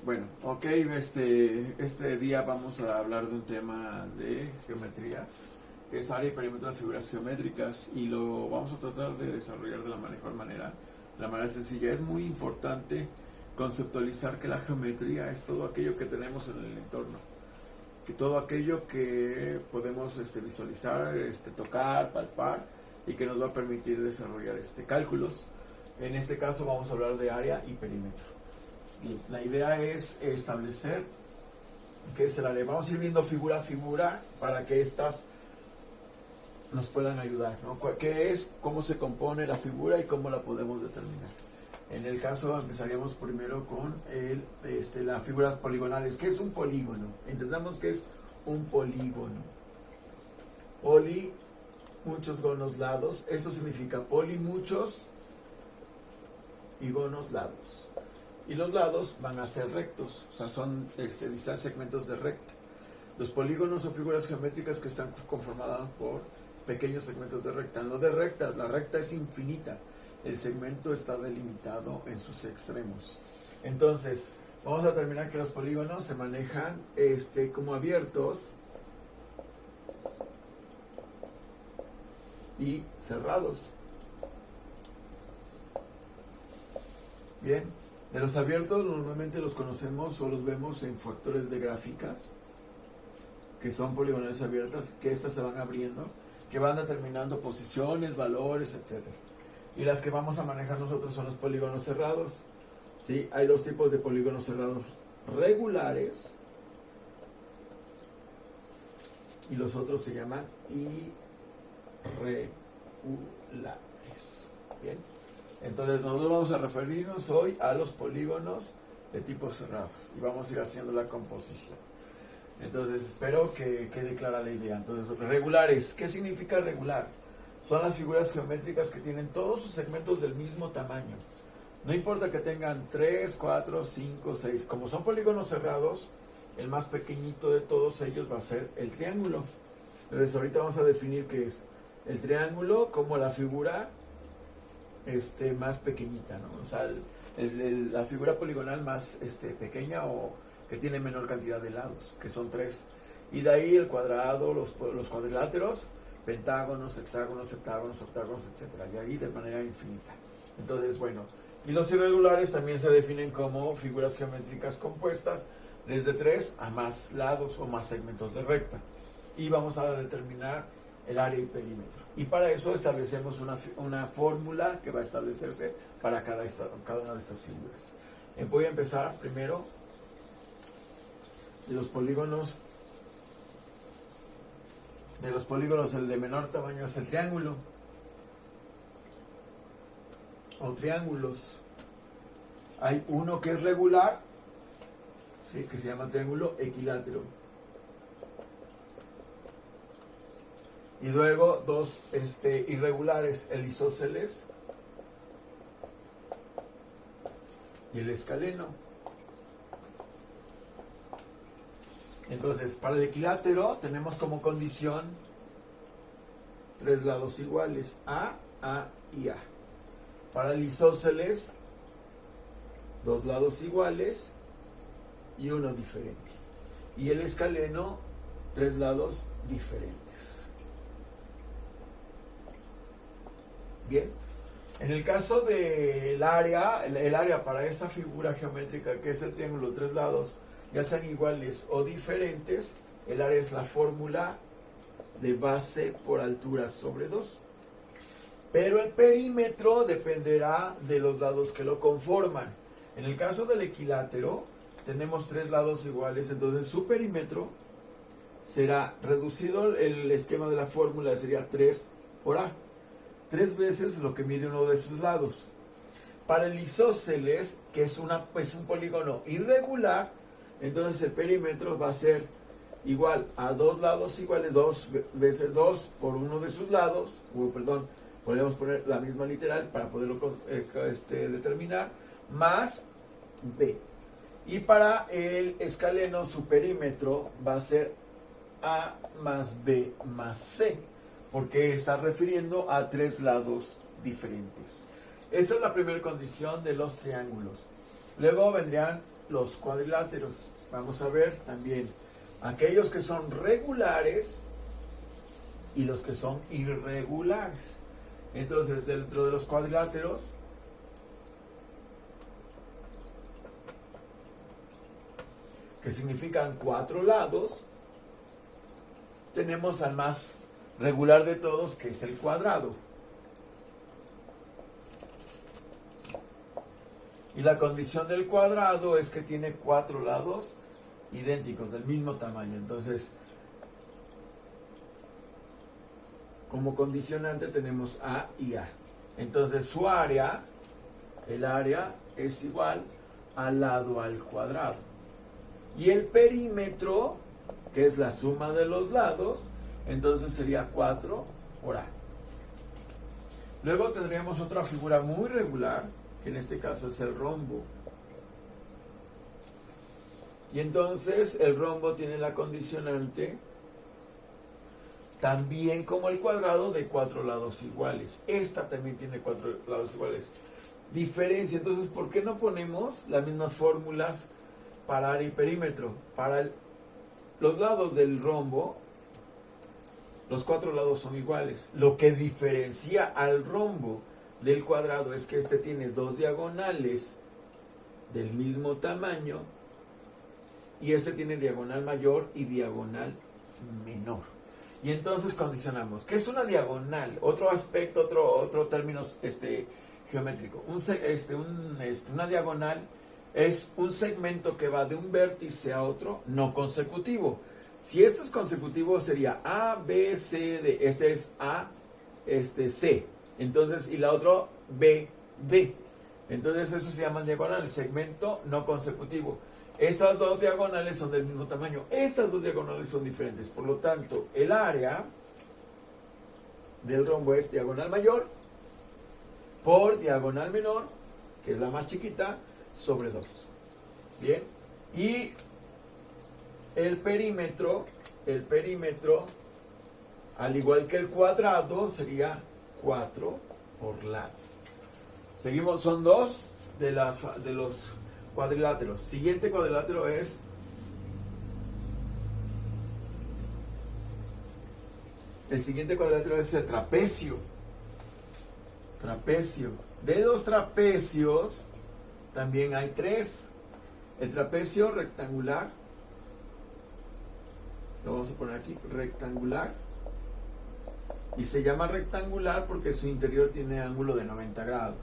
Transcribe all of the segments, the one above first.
Bueno, ok, este día vamos a hablar de un tema de geometría, que es área y perímetro de figuras geométricas, y lo vamos a tratar de desarrollar de la mejor manera, de la manera sencilla. Es muy importante conceptualizar que la geometría es todo aquello que tenemos en el entorno, que todo aquello que podemos visualizar, tocar, palpar, y que nos va a permitir desarrollar cálculos. En este caso vamos a hablar de área y perímetro. Bien, la idea es establecer qué es el área. Vamos a ir viendo figura a figura para que estas nos puedan ayudar, ¿no? ¿Qué es? ¿Cómo se compone la figura y cómo la podemos determinar? En el caso empezaríamos primero con las figuras poligonales. ¿Qué es un polígono? Entendamos que es un polígono. Poli, muchos gonos lados. Esto significa poli, muchos, y gonos lados. Y los lados van a ser rectos, o sea, son segmentos de recta. Los polígonos son figuras geométricas que están conformadas por pequeños segmentos de recta. No de rectas, la recta es infinita. El segmento está delimitado en sus extremos. Entonces, vamos a determinar que los polígonos se manejan como abiertos y cerrados. Bien. De los abiertos normalmente los conocemos o los vemos en factores de gráficas, que son poligonales abiertas, que estas se van abriendo, que van determinando posiciones, valores, etc. Y las que vamos a manejar nosotros son los polígonos cerrados. ¿Sí? Hay dos tipos de polígonos cerrados: regulares, y los otros se llaman irregulares. Bien. Entonces nosotros vamos a referirnos hoy a los polígonos de tipos cerrados y vamos a ir haciendo la composición. Entonces espero que quede clara la idea. Entonces, regulares, ¿qué significa regular? Son las figuras geométricas que tienen todos sus segmentos del mismo tamaño. No importa que tengan 3, 4, 5, 6. Como son polígonos cerrados, el más pequeñito de todos ellos va a ser el triángulo. Entonces ahorita vamos a definir qué es el triángulo como la figura más pequeñita, ¿no? O sea, es la figura poligonal más pequeña o que tiene menor cantidad de lados, que son 3. Y de ahí el cuadrado, los cuadriláteros, pentágonos, hexágonos, septágonos, octágonos, etc. Y ahí de manera infinita. Entonces, bueno, y los irregulares también se definen como figuras geométricas compuestas desde 3 a más lados o más segmentos de recta. Y vamos a determinar el área y perímetro. Y para eso establecemos una fórmula que va a establecerse para cada una de estas figuras. Voy a empezar primero de los polígonos. De los polígonos, el de menor tamaño es el triángulo o triángulos. Hay uno que es regular, ¿sí?, que se llama triángulo equilátero. Y luego dos irregulares, el isósceles y el escaleno. Entonces, para el equilátero tenemos como condición 3 lados iguales, A y A. Para el isósceles, 2 lados iguales y uno diferente. Y el escaleno, 3 lados diferentes. Bien, en el caso del área, el área para esta figura geométrica que es el triángulo 3 lados, ya sean iguales o diferentes, el área es la fórmula de base por altura sobre 2. Pero el perímetro dependerá de los lados que lo conforman. En el caso del equilátero, tenemos 3 lados iguales, entonces su perímetro será reducido, el esquema de la fórmula sería 3 por A. 3 veces lo que mide uno de sus lados. Para el isósceles, que es un polígono irregular, entonces el perímetro va a ser igual a 2 lados iguales, 2 veces 2 por uno de sus lados, podemos poner la misma literal para poderlo determinar, más B. Y para el escaleno, su perímetro va a ser A más B más C, porque está refiriendo a 3 lados diferentes. Esta es la primera condición de los triángulos. Luego vendrían los cuadriláteros. Vamos a ver también aquellos que son regulares y los que son irregulares. Entonces, dentro de los cuadriláteros, que significan 4 lados, tenemos al más regular de todos, que es el cuadrado. Y la condición del cuadrado es que tiene 4 lados idénticos, del mismo tamaño. Entonces, como condicionante tenemos A y A. Entonces, su área, el área, es igual al lado al cuadrado. Y el perímetro, que es la suma de los lados, entonces sería 4 por A. Luego tendríamos otra figura muy regular, que en este caso es el rombo. Y entonces el rombo tiene la condicionante, también como el cuadrado, de 4 lados iguales. Esta también tiene 4 lados iguales. Diferencia, entonces, ¿por qué no ponemos las mismas fórmulas para área y perímetro? Para los lados del rombo, los 4 lados son iguales. Lo que diferencia al rombo del cuadrado es que este tiene 2 diagonales del mismo tamaño y este tiene diagonal mayor y diagonal menor. Y entonces condicionamos. ¿Qué es una diagonal? Otro aspecto, otro término geométrico. Una diagonal es un segmento que va de un vértice a otro no consecutivo. Si esto es consecutivo sería A, B, C, D. Este es A, C. Entonces, y la otra B, D. Entonces eso se llama diagonal, segmento no consecutivo. Estas dos diagonales son del mismo tamaño. Estas dos diagonales son diferentes. Por lo tanto, el área del rombo es diagonal mayor por diagonal menor, que es la más chiquita, sobre 2. Bien. Y el perímetro, al igual que el cuadrado, sería 4 por lado. Seguimos, son 2 de los cuadriláteros. Siguiente cuadrilátero es el trapecio. De los trapecios también hay 3. El trapecio rectangular, lo vamos a poner aquí, rectangular, y se llama rectangular porque su interior tiene ángulo de 90 grados.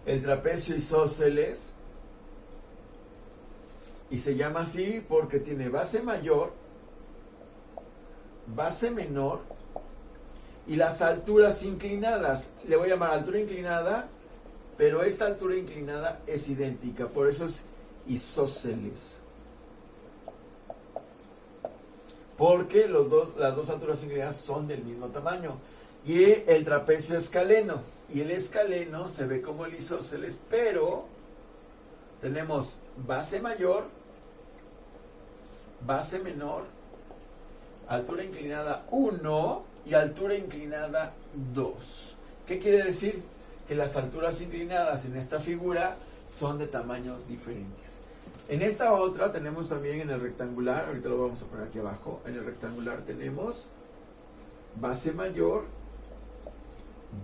El trapecio isósceles, y se llama así porque tiene base mayor, base menor y las alturas inclinadas. Le voy a llamar altura inclinada, pero esta altura inclinada es idéntica, por eso es isósceles. Porque las dos alturas inclinadas son del mismo tamaño. Y el trapecio escaleno. Y el escaleno se ve como el isósceles, pero tenemos base mayor, base menor, altura inclinada 1 y altura inclinada 2. ¿Qué quiere decir? Que las alturas inclinadas en esta figura son de tamaños diferentes. En esta otra tenemos también en el rectangular, ahorita lo vamos a poner aquí abajo, en el rectangular tenemos base mayor,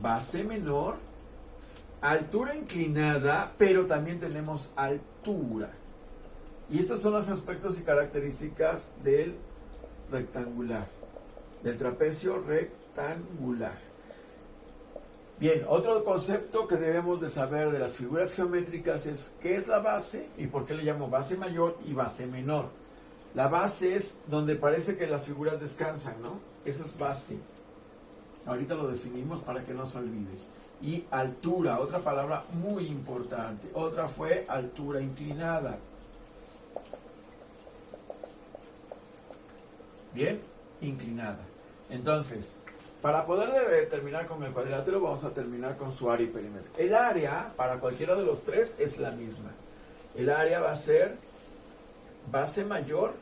base menor, altura inclinada, pero también tenemos altura. Y estos son los aspectos y características del rectangular, del trapecio rectangular. Bien, otro concepto que debemos de saber de las figuras geométricas es qué es la base y por qué le llamo base mayor y base menor. La base es donde parece que las figuras descansan, ¿no? Eso es base. Ahorita lo definimos para que no se olvide. Y altura, otra palabra muy importante. Otra fue altura inclinada. Bien, inclinada. Entonces, para poder terminar con el cuadrilátero, vamos a terminar con su área y perímetro. El área, para cualquiera de los tres, es la misma. El área va a ser base mayor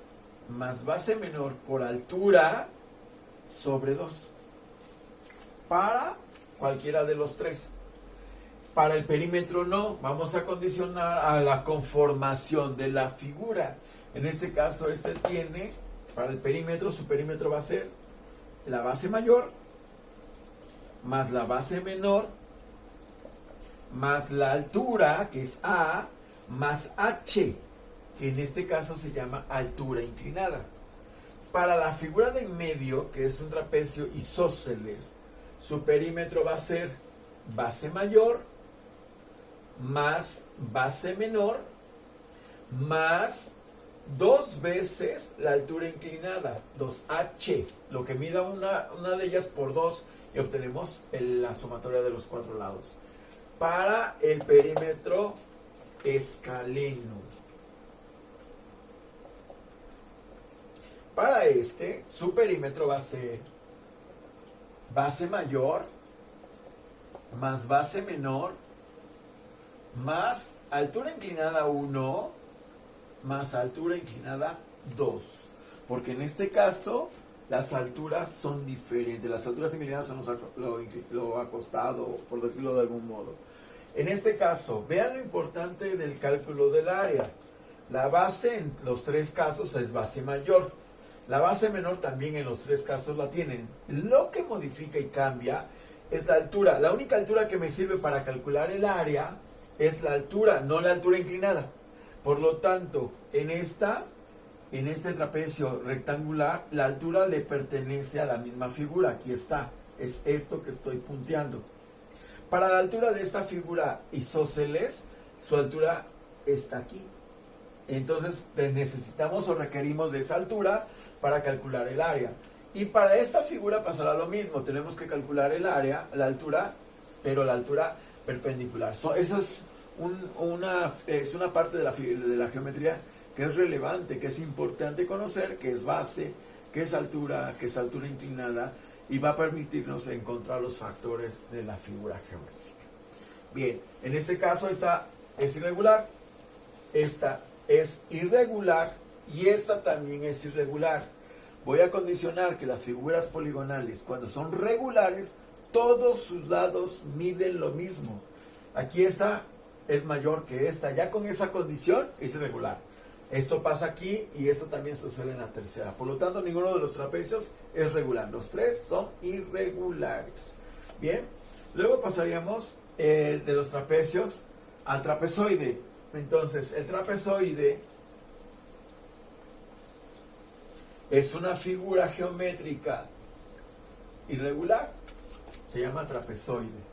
más base menor por altura sobre 2. Para cualquiera de los tres. Para el perímetro no, vamos a condicionar a la conformación de la figura. En este caso, este tiene, para el perímetro, su perímetro va a ser la base mayor, más la base menor, más la altura, que es A, más H, que en este caso se llama altura inclinada. Para la figura de en medio, que es un trapecio isósceles, su perímetro va a ser base mayor, más base menor, más 2 veces la altura inclinada, 2H, lo que mida una de ellas por 2, y obtenemos la sumatoria de los 4 lados. Para el perímetro escaleno, para este, su perímetro va a ser base mayor, más base menor, más altura inclinada 1, más altura inclinada 2. Porque en este caso, las alturas son diferentes. Las alturas inclinadas son lo acostado, por decirlo de algún modo. En este caso, vean lo importante del cálculo del área. La base en los 3 casos es base mayor. La base menor también en los 3 casos la tienen. Lo que modifica y cambia es la altura. La única altura que me sirve para calcular el área es la altura, no la altura inclinada. Por lo tanto, en este trapecio rectangular, la altura le pertenece a la misma figura. Aquí está, es esto que estoy punteando. Para la altura de esta figura isósceles, su altura está aquí. Entonces necesitamos o requerimos de esa altura para calcular el área. Y para esta figura pasará lo mismo. Tenemos que calcular el área, la altura, pero la altura perpendicular. Esa es una parte de la geometría que es relevante, que es importante conocer, que es base, que es altura inclinada, y va a permitirnos encontrar los factores de la figura geométrica. Bien, en este caso esta es irregular, esta es irregular y esta también es irregular. Voy a condicionar que las figuras poligonales, cuando son regulares, todos sus lados miden lo mismo. Aquí esta es mayor que esta. Ya con esa condición es irregular. Esto pasa aquí y esto también sucede en la tercera. Por lo tanto, ninguno de los trapecios es regular. Los 3 son irregulares. Bien, luego pasaríamos de los trapecios al trapezoide. Entonces, el trapezoide es una figura geométrica irregular. Se llama trapezoide.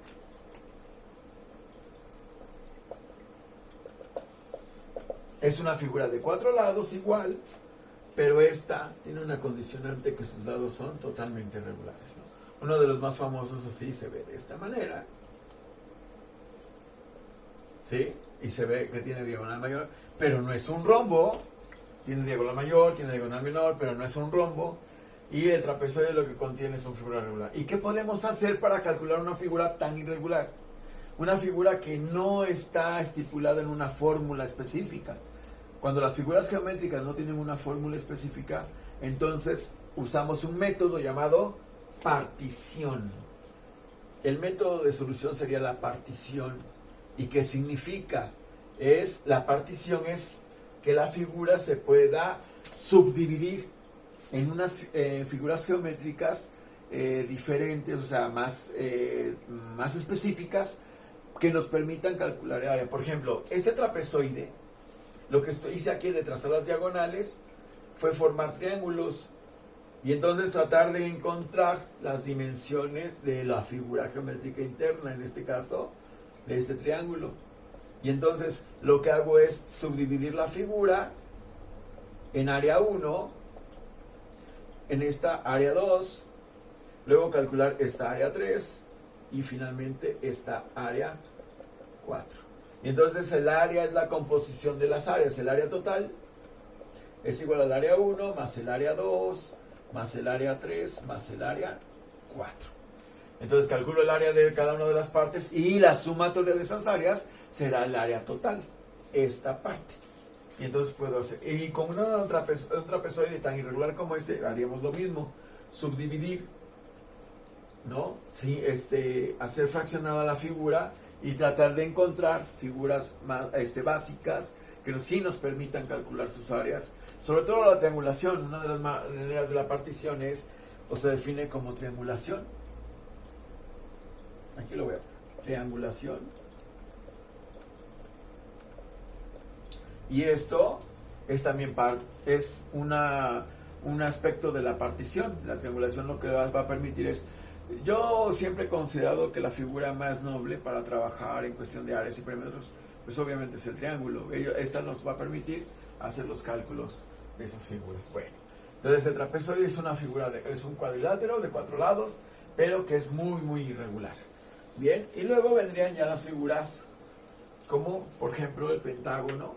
Es una figura de 4 lados igual, pero esta tiene una condicionante que sus lados son totalmente regulares, ¿no? Uno de los más famosos así se ve de esta manera. ¿Sí? Y se ve que tiene diagonal mayor, pero no es un rombo. Tiene diagonal mayor, tiene diagonal menor, pero no es un rombo. Y el trapezoide lo que contiene es una figura regular. ¿Y qué podemos hacer para calcular una figura tan irregular? Una figura que no está estipulada en una fórmula específica. Cuando las figuras geométricas no tienen una fórmula específica, entonces usamos un método llamado partición. El método de solución sería la partición. ¿Y qué significa? La partición es que la figura se pueda subdividir en unas figuras geométricas diferentes, o sea, más específicas, que nos permitan calcular el área. Por ejemplo, este trapezoide, lo que hice aquí de trazar las diagonales fue formar triángulos y entonces tratar de encontrar las dimensiones de la figura geométrica interna, en este caso, de este triángulo. Y entonces lo que hago es subdividir la figura en área 1, en esta área 2, luego calcular esta área 3 y finalmente esta área 4. Y entonces el área es la composición de las áreas. El área total es igual al área 1 más el área 2 más el área 3 más el área 4. Entonces calculo el área de cada una de las partes y la sumatoria de esas áreas será el área total, esta parte. Y entonces puedo hacer, y con un trapezoide tan irregular como este, haríamos lo mismo, subdividir, ¿no? Sí, hacer fraccionada la figura y tratar de encontrar figuras más, básicas que sí nos permitan calcular sus áreas. Sobre todo la triangulación, una de las maneras de la partición es, o se define como triangulación. Aquí lo veo, triangulación. Y esto es también es un aspecto de la partición. La triangulación lo que va a permitir es, yo siempre he considerado que la figura más noble para trabajar en cuestión de áreas y perímetros, pues obviamente es el triángulo. Esta nos va a permitir hacer los cálculos de esas figuras. Bueno, entonces el trapezoide es una figura, es un cuadrilátero de 4 lados, pero que es muy, muy irregular. Bien, y luego vendrían ya las figuras como, por ejemplo, el pentágono,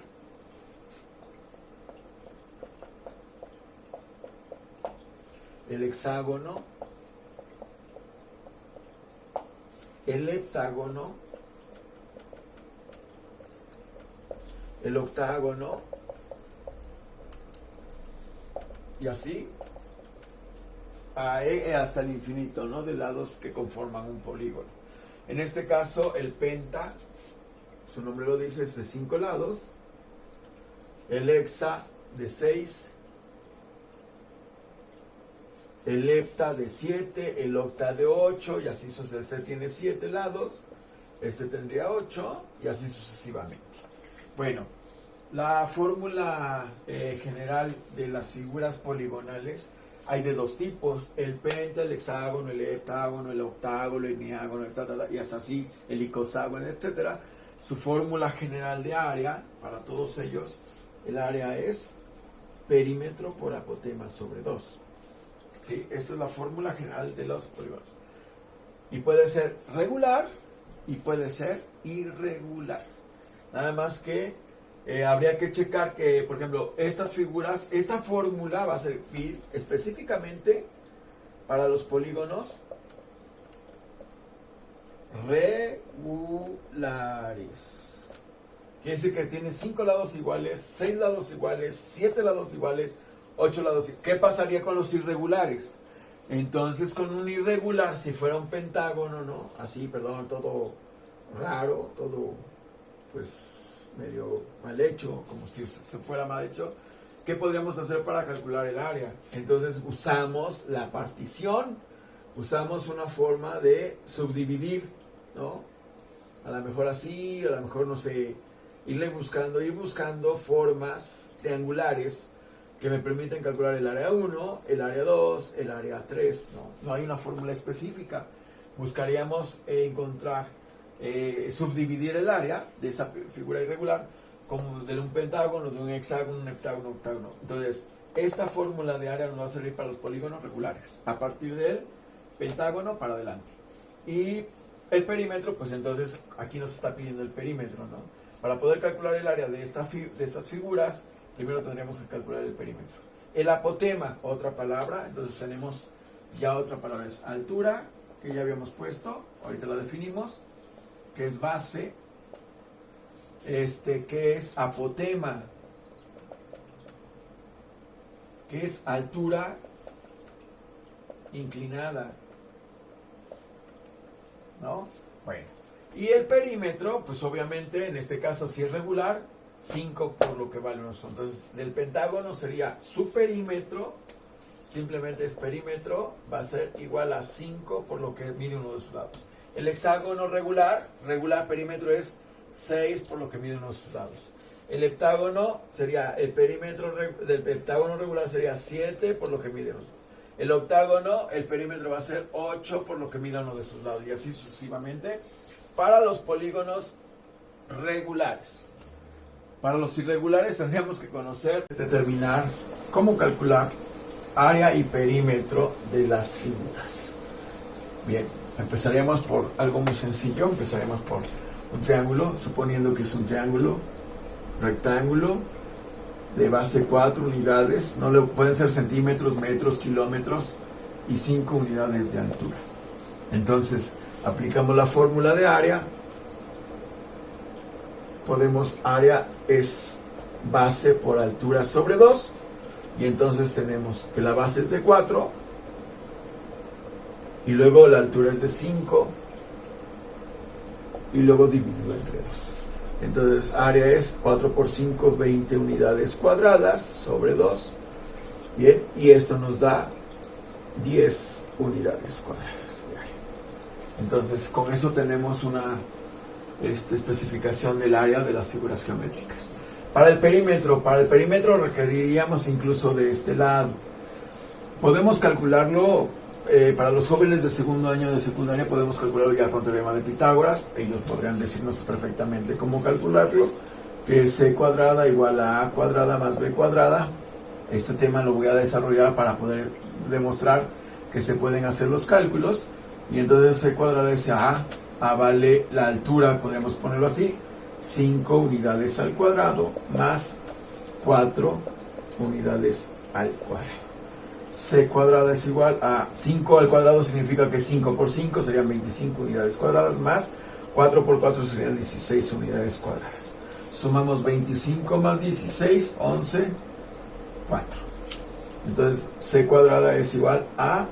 el hexágono, el heptágono, el octágono, y así hasta el infinito, ¿no? De lados que conforman un polígono. En este caso, el penta, su nombre lo dice, es de 5 lados, el hexa de 6, el hepta de 7, el octa de 8, y así sucesivamente. Este tiene 7 lados, este tendría 8, y así sucesivamente. Bueno, la fórmula general de las figuras poligonales hay de 2 tipos: el penta, el hexágono, el heptágono, el octágono, el eniágono, y hasta así el icoságono, etc. Su fórmula general de área, para todos ellos, el área es perímetro por apotema sobre 2. ¿Sí? Esta es la fórmula general de los polígonos. Y puede ser regular y puede ser irregular. Nada más que habría que checar que, por ejemplo, estas figuras, esta fórmula va a servir específicamente para los polígonos regulares. Quiere decir que tiene 5 lados iguales, 6 lados iguales, 7 lados iguales, 8 lados. ¿Qué pasaría con los irregulares? Entonces, con un irregular, si fuera un pentágono, ¿no? Así, perdón, todo raro, todo, pues, medio mal hecho, como si se fuera mal hecho, ¿qué podríamos hacer para calcular el área? Entonces, usamos la partición, usamos una forma de subdividir, ¿no? A lo mejor así, a lo mejor, no sé, ir buscando formas triangulares que me permiten calcular el área 1, el área 2, el área 3, no hay una fórmula específica. Buscaríamos subdividir el área de esa figura irregular como de un pentágono, de un hexágono, un heptágono, octágono. Entonces, esta fórmula de área nos va a servir para los polígonos regulares, a partir del pentágono para adelante. Y el perímetro, pues entonces aquí nos está pidiendo el perímetro, ¿no? Para poder calcular el área de estas figuras, primero tendríamos que calcular el perímetro. El apotema, otra palabra, entonces tenemos ya otra palabra, es altura, que ya habíamos puesto, ahorita la definimos, que es base, que es apotema, que es altura inclinada, ¿no? Bueno, y el perímetro, pues obviamente en este caso si es regular, 5 por lo que vale nuestro. Entonces, del pentágono sería su perímetro, simplemente es perímetro, va a ser igual a 5 por lo que mide uno de sus lados. El hexágono regular perímetro es 6 por lo que mide uno de sus lados. El heptágono sería, el perímetro del heptágono regular sería 7 por lo que mide uno de sus lados. El octágono, el perímetro va a ser 8 por lo que mide uno de sus lados, y así sucesivamente para los polígonos regulares. Para los irregulares tendríamos que determinar cómo calcular área y perímetro de las figuras. Bien, empezaríamos por algo muy sencillo, empezaríamos por un triángulo, suponiendo que es un triángulo rectángulo de base 4 unidades, pueden ser centímetros, metros, kilómetros, y 5 unidades de altura. Entonces, aplicamos la fórmula de área. Área es base por altura sobre 2, y entonces tenemos que la base es de 4, y luego la altura es de 5, y luego dividido entre 2. Entonces área es 4 por 5, 20 unidades cuadradas sobre 2. Bien, y esto nos da 10 unidades cuadradas. Entonces con eso tenemos una especificación del área de las figuras geométricas. Para el perímetro requeriríamos incluso de este lado. Podemos calcularlo, para los jóvenes de segundo año de secundaria podemos calcularlo ya con teorema de Pitágoras. Ellos podrían decirnos perfectamente cómo calcularlo, que es c cuadrada igual a a cuadrada más b cuadrada. Este tema lo voy a desarrollar para poder demostrar que se pueden hacer los cálculos. Y entonces c cuadrada es a vale la altura, podríamos ponerlo así, 5 unidades al cuadrado más 4 unidades al cuadrado. C cuadrada es igual a 5 al cuadrado, significa que 5 por 5 serían 25 unidades cuadradas, más 4 por 4 serían 16 unidades cuadradas. Sumamos 25 más 16, 11, 4. Entonces C cuadrada es igual a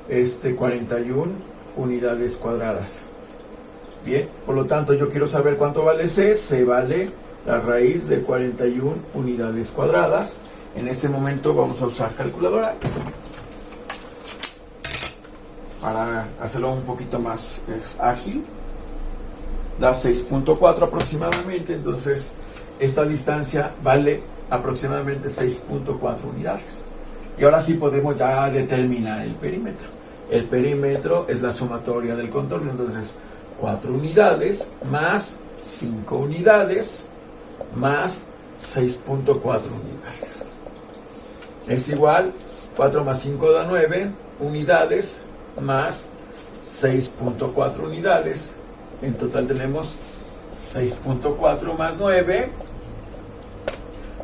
41 unidades cuadradas. Bien, por lo tanto yo quiero saber cuánto vale C. C vale la raíz de 41 unidades cuadradas. En este momento vamos a usar calculadora para hacerlo un poquito más ágil. Da 6.4 aproximadamente, entonces esta distancia vale aproximadamente 6.4 unidades. Y ahora sí podemos ya determinar el perímetro. El perímetro es la sumatoria del contorno, entonces 4 unidades más 5 unidades más 6.4 unidades. Es igual, 4 más 5 da 9 unidades más 6.4 unidades. En total tenemos 6.4 más 9,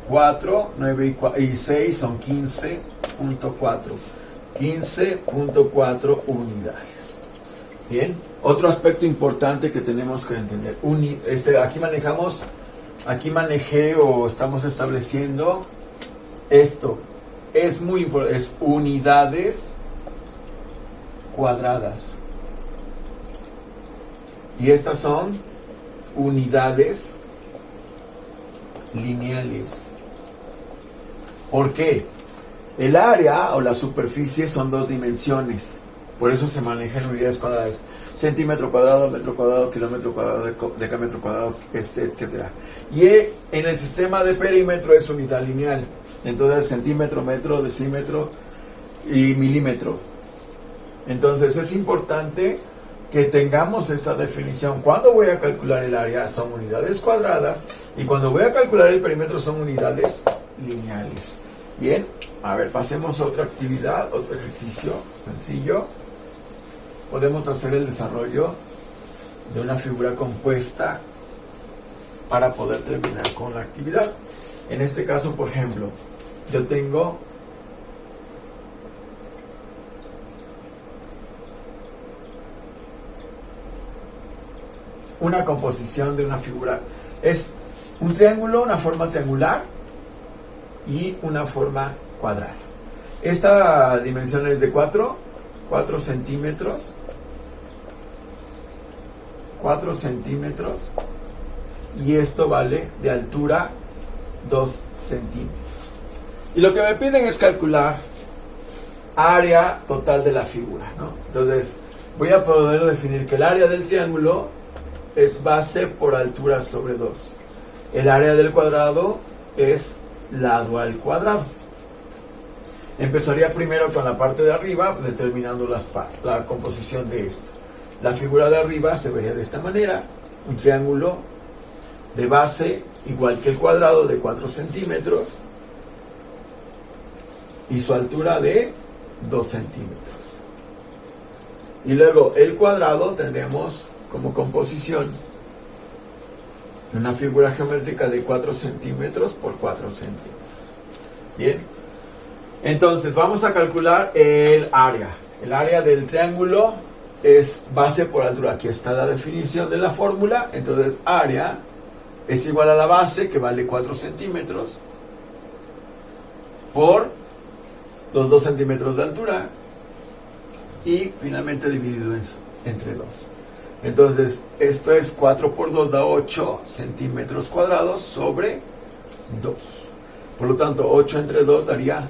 4, 9 y 6 son 15.4. 15.4 unidades. Bien, otro aspecto importante que tenemos que entender. Aquí manejé o estamos estableciendo esto. Es muy importante, es unidades cuadradas. Y estas son unidades lineales. ¿Por qué? El área o la superficie son 2 dimensiones, por eso se maneja en unidades cuadradas: centímetro cuadrado, metro cuadrado, kilómetro cuadrado, decámetro cuadrado, etc. Y en el sistema de perímetro es unidad lineal, entonces centímetro, metro, decímetro y milímetro. Entonces es importante que tengamos esta definición. Cuando voy a calcular el área son unidades cuadradas y cuando voy a calcular el perímetro son unidades lineales. Bien, a ver, pasemos a otra actividad, otro ejercicio sencillo. Podemos hacer el desarrollo de una figura compuesta para poder terminar con la actividad. En este caso, por ejemplo, yo tengo una composición de una figura. Es un triángulo, una forma triangular y una forma cuadrada. Esta dimensión es de 4 centímetros. 4 centímetros. Y esto vale de altura 2 centímetros. Y lo que me piden es calcular área total de la figura, ¿no? Entonces voy a poder definir que el área del triángulo es base por altura sobre 2. El área del cuadrado es lado al cuadrado. Empezaría primero con la parte de arriba, determinando la composición de esto. La figura de arriba se vería de esta manera: un triángulo de base igual que el cuadrado de 4 centímetros y su altura de 2 centímetros. Y luego el cuadrado tendremos como composición una figura geométrica de 4 centímetros por 4 centímetros. Bien, entonces vamos a calcular el área. El área del triángulo es base por altura. Aquí está la definición de la fórmula. Entonces área es igual a la base, que vale 4 centímetros, por los 2 centímetros de altura, y finalmente dividido entre 2. Entonces, esto es 4 por 2 da 8 centímetros cuadrados sobre 2. Por lo tanto, 8 entre 2 daría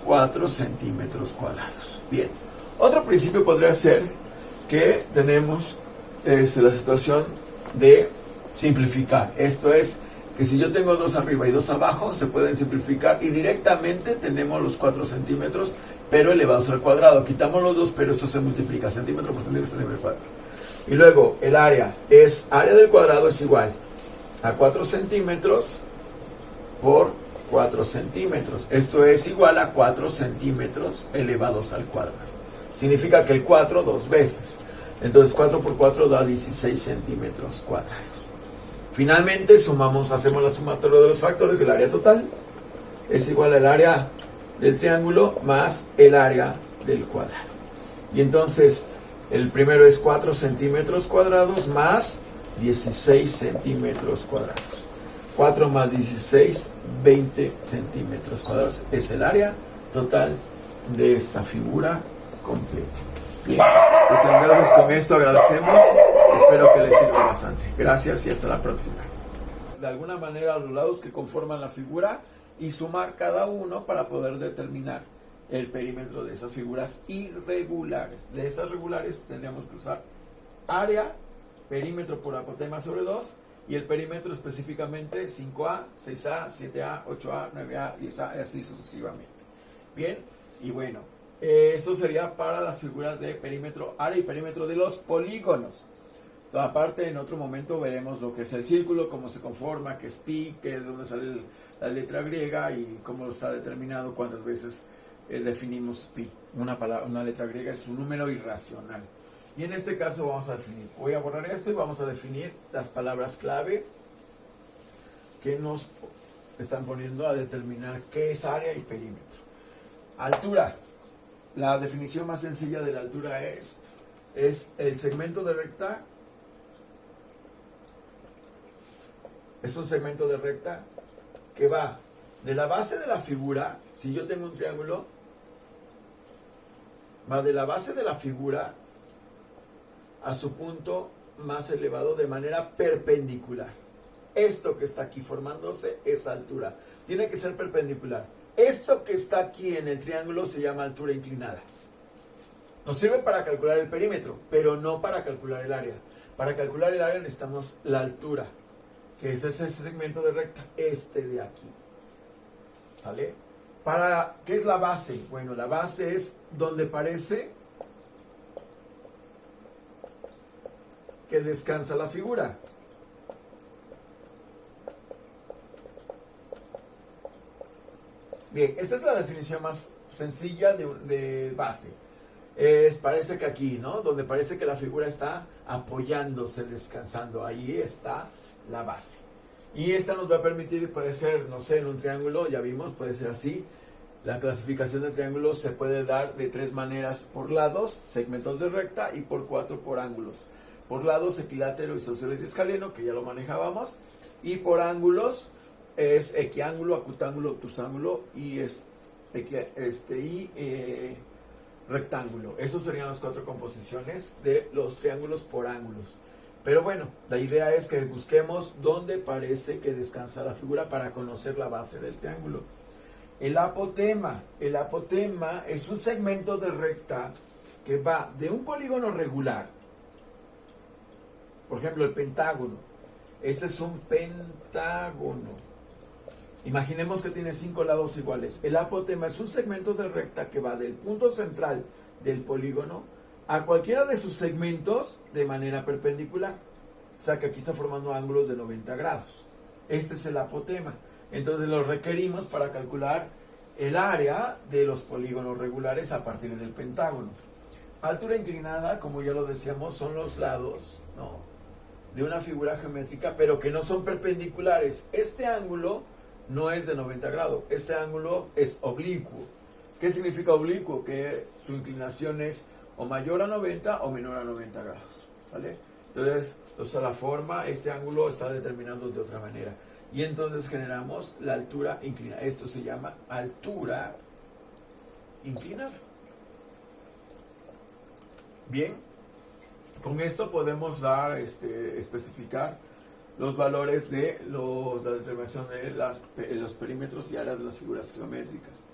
4 centímetros cuadrados. Bien. Otro principio podría ser que tenemos la situación de simplificar. Esto es que si yo tengo 2 arriba y 2 abajo, se pueden simplificar y directamente tenemos los 4 centímetros, pero elevados al cuadrado. Quitamos los 2, pero esto se multiplica. Centímetro por centímetro, centímetro por cuadrado. Y luego el área del cuadrado es igual a 4 centímetros por 4 centímetros. Esto es igual a 4 centímetros elevados al cuadrado. Significa que el 4 dos veces. Entonces 4 por 4 da 16 centímetros cuadrados. Finalmente hacemos la sumatoria de los factores. El área total es igual al área del triángulo más el área del cuadrado. Y entonces el primero es 4 centímetros cuadrados más 16 centímetros cuadrados. 4 más 16, 20 centímetros cuadrados. Es el área total de esta figura completa. Bien, pues entonces con esto agradecemos. Espero que les sirva bastante. Gracias y hasta la próxima. De alguna manera los lados que conforman la figura y sumar cada uno para poder determinar el perímetro de esas figuras irregulares. De estas regulares tendríamos que usar área, perímetro por apotema sobre 2 y el perímetro específicamente 5A, 6A, 7A, 8A, 9A, 10A y así sucesivamente. Bien, y bueno, esto sería para las figuras de perímetro, área y perímetro de los polígonos. Aparte, en otro momento veremos lo que es el círculo, cómo se conforma, qué es pi, qué es dónde sale la letra griega y cómo está determinado, cuántas veces definimos pi. Una letra griega es un número irracional. Y en este caso vamos a definir, voy a borrar esto y vamos a definir las palabras clave que nos están poniendo a determinar qué es área y perímetro. Altura. La definición más sencilla de la altura es el segmento de recta. Es un segmento de recta que va de la base de la figura, si yo tengo un triángulo, va de la base de la figura a su punto más elevado de manera perpendicular. Esto que está aquí formándose es altura. Tiene que ser perpendicular. Esto que está aquí en el triángulo se llama altura inclinada. Nos sirve para calcular el perímetro, pero no para calcular el área. Para calcular el área necesitamos la altura, que es ese segmento de recta, este de aquí. ¿Sale? ¿Qué es la base? Bueno, la base es donde parece que descansa la figura. Bien, esta es la definición más sencilla de base. Parece que aquí, ¿no? Donde parece que la figura está apoyándose, descansando. Ahí está la base. Y esta nos va a permitir, puede ser, no sé, en un triángulo, ya vimos, puede ser así. La clasificación de triángulos se puede dar de 3 maneras: por lados, segmentos de recta, y por 4 por ángulos. Por lados, equilátero, isósceles y escaleno, que ya lo manejábamos. Y por ángulos es equiángulo, acutángulo, obtusángulo y rectángulo. Esas serían las 4 composiciones de los triángulos por ángulos. Pero bueno, la idea es que busquemos dónde parece que descansa la figura para conocer la base del triángulo. El apotema es un segmento de recta que va de un polígono regular. Por ejemplo, el pentágono. Este es un pentágono. Imaginemos que tiene 5 lados iguales. El apotema es un segmento de recta que va del punto central del polígono a cualquiera de sus segmentos de manera perpendicular. O sea que aquí está formando ángulos de 90 grados. Este es el apotema. Entonces lo requerimos para calcular el área de los polígonos regulares a partir del pentágono. Altura inclinada, como ya lo decíamos, son los lados, ¿no?, de una figura geométrica, pero que no son perpendiculares. Este ángulo no es de 90 grados, este ángulo es oblicuo. ¿Qué significa oblicuo? Que su inclinación es o mayor a 90 o menor a 90 grados, ¿sale? Entonces, la forma, este ángulo está determinando de otra manera. Y entonces generamos la altura inclinada. Esto se llama altura inclinada. Bien. Con esto podemos dar, especificar los valores de la determinación de los perímetros y áreas de las figuras geométricas.